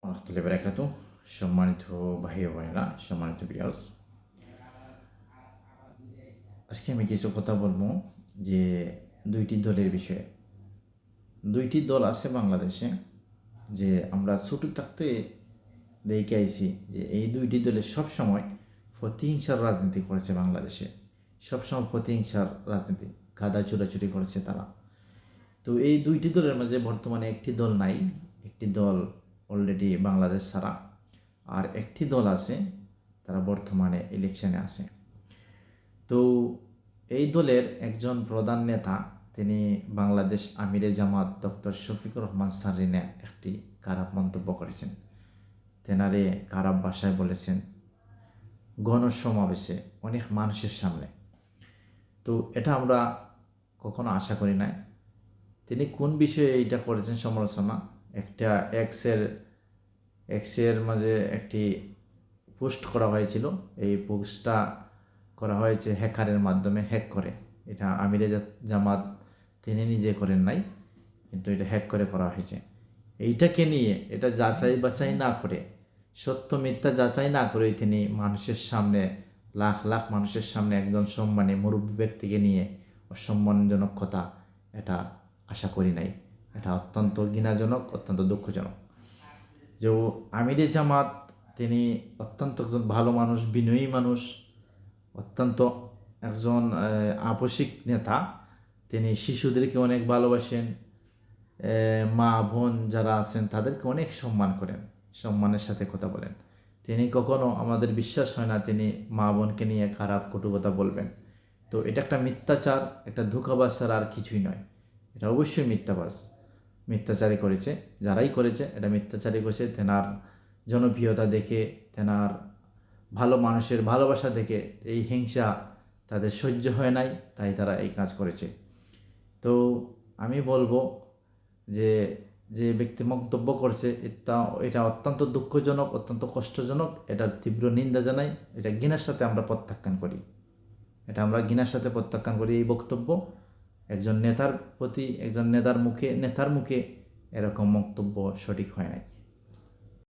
রহমতুল্লাহি বারাকাতুহু। সম্মানিত ভাই ও বোনেরা, সম্মানিত ভিউয়ার্স, আজকে আমি কিছু কথা বলবো যে দুইটি দলের বিষয়ে। দুইটি দল আছে বাংলাদেশে, যে আমরা ছোট থাকতে দেখে আইছি যে এই দুইটি দলে সবসময় প্রতিহিংসার রাজনীতি করেছে বাংলাদেশে। সবসময় প্রতিহিংসার রাজনীতি, গাদা চুরাচুরি করেছে তারা। তো এই দুইটি দলের মাঝে বর্তমানে একটি দল নাই, একটি দল অলরেডি বাংলাদেশ ছাড়া, আর একটি দল আছে, তারা বর্তমানে ইলেকশনে আছে। তো এই দলের একজন প্রধান নেতা, তিনি বাংলাদেশ আমিরে জামাত ডক্টর শফিকুর রহমান সারিনে একটি খারাপ মন্তব্য করেছেন। তেনারে খারাপ ভাষায় বলেছেন গণসমাবেশে অনেক মানুষের সামনে। তো এটা আমরা কখনো আশা করি নাই। তিনি কোন বিষয়ে এইটা করেছেন সমালোচনা, একটা এক্সের মাঝে একটি পোস্ট করা হয়েছিল। এই পোস্টটা করা হয়েছে হ্যাকারের মাধ্যমে, হ্যাক করে। এটা আমিরে জামাত তিনি নিজে করেন নাই, কিন্তু এটা হ্যাক করে করা হয়েছে। এইটাকে নিয়ে এটা যাচাই বাছাই না করে, সত্য মিথ্যা যাচাই না করে তিনি মানুষের সামনে, লাখ লাখ মানুষের সামনে একজন সম্মানী মুরব্বী ব্যক্তিকে নিয়ে অসম্মানজনক কথা, এটা আশা করি নাই। এটা অত্যন্ত ঘৃণাজনক, অত্যন্ত দুঃখজনক। যে আমিরে জামাত তিনি অত্যন্ত একজন ভালো মানুষ, বিনয়ী মানুষ, অত্যন্ত একজন আপসিক নেতা। তিনি শিশুদেরকে অনেক ভালোবাসেন, মা বোন যারা আছেন তাদেরকে অনেক সম্মান করেন, সম্মানের সাথে কথা বলেন। তিনি কখনো, আমাদের বিশ্বাস হয় না তিনি মা বোনকে নিয়ে খারাপ কটু কথা বলবেন। তো এটা একটা মিথ্যাচার, একটা ধোঁকাবাজ ছাড়া আর কিছুই নয়। এটা অবশ্যই মিথ্যাচারী করেছে, যারাই করেছে এটা মিথ্যাচারী করেছে। তেনার জনপ্রিয়তা দেখে, তেনার ভালো মানুষের ভালোবাসা দেখে এই হিংসা তাদের সহ্য হয় নাই, তাই তারা এই কাজ করেছে। তো আমি বলবো যে যে ব্যক্তি মন্তব্য করছে এটা অত্যন্ত দুঃখজনক, অত্যন্ত কষ্টজনক। এটার তীব্র নিন্দা জানাই, এটা ঘৃণার সাথে আমরা প্রত্যাখ্যান করি। ঘৃণার সাথে প্রত্যাখ্যান করি এই বক্তব্য। একজন নেতার প্রতি, একজন নেতার মুখে এরকম বক্তব্য সঠিক হয় নাই।